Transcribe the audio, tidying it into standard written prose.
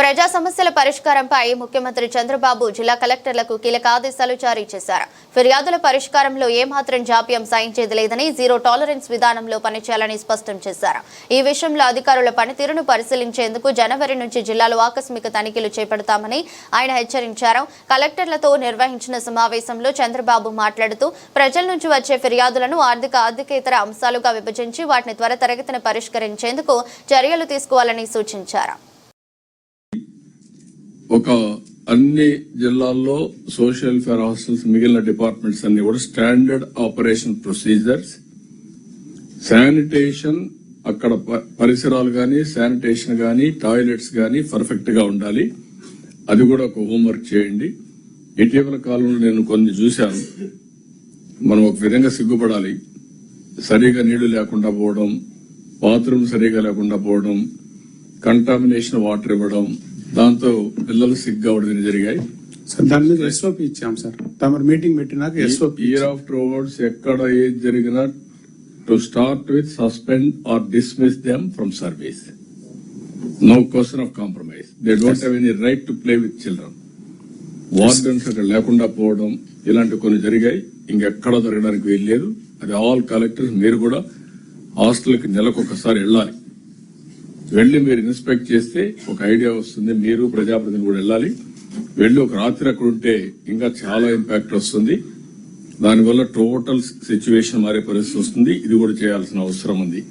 ప్రజా సమస్యల పరిష్కారంపై ముఖ్యమంత్రి చంద్రబాబు జిల్లా కలెక్టర్లకు కీలక ఆదేశాలు జారీ చేశారు. ఫిర్యాదుల పరిష్కారంలో ఏమాత్రం జాప్యం సాయించేది లేదని, జీరో టాలరెన్స్ విధానంలో పనిచేయాలని స్పష్టం చేశారు. ఈ విషయంలో అధికారుల పనితీరును పరిశీలించేందుకు జనవరి నుంచి జిల్లాలో ఆకస్మిక తనిఖీలు చేపడతామని ఆయన హెచ్చరించారు. కలెక్టర్లతో నిర్వహించిన సమావేశంలో చంద్రబాబు మాట్లాడుతూ, ప్రజల నుంచి వచ్చే ఫిర్యాదులను ఆర్థికేతర అంశాలుగా విభజించి వాటిని త్వరితగతిన పరిష్కరించేందుకు చర్యలు తీసుకోవాలని సూచించారు. ఒక అన్ని జిల్లాల్లో సోషల్ వెల్ఫేర్ హాస్టల్స్ మిగిలిన డిపార్ట్మెంట్స్ అన్ని కూడా స్టాండర్డ్ ఆపరేషన్ ప్రొసీజర్స్, శానిటేషన్, అక్కడ పరిసరాలు గాని, శానిటేషన్ గాని, టాయిలెట్స్ గాని పర్ఫెక్ట్ గా ఉండాలి. అది కూడా ఒక హోంవర్క్ చేయండి. ఇటీవల కాలంలో నేను కొన్ని చూశాను. మనం ఒక విధంగా సిగ్గుపడాలి. సరిగా నీళ్లు లేకుండా పోవడం, బాత్రూమ్ సరిగా లేకుండా పోవడం, కంటామినేషన్ వాటర్ ఇవ్వడం, దాంతో పిల్లలు సిక్ అవడం జరిగాయి. దాని మీద ఎస్ఓపి ఇచ్చాం సార్. తమ మీటింగ్ పెట్టినాక ఎస్ఓపి ఇయర్ ఆఫ్టర్ అవర్డ్స్ ఎక్కడ ఏది జరిగినా to start with suspend or dismiss them from service. No question of compromise. They don't have any right to play with children. Wardens అక్కడ లేకుండా పోవడం ఇలాంటి కొన్ని జరిగాయి. ఇంకెక్కడ జరగడానికి వీల్లేదు. అది ఆల్ కలెక్టర్స్ మీరు కూడా హాస్టల్కి నెలకొకసారి వెళ్ళాలి. వెళ్లి మీరు ఇన్స్పెక్ట్ చేస్తే ఒక ఐడియా వస్తుంది. మీరు ప్రజాప్రతినిధులు కూడా వెళ్ళాలి. వెళ్లి ఒక రాత్రి అక్కడ ఉంటే ఇంకా చాలా ఇంపాక్ట్ వస్తుంది. దానివల్ల టోటల్ సిచ్యువేషన్ మారే పరిస్థితి వస్తుంది. ఇది కూడా చేయాల్సిన అవసరం ఉంది.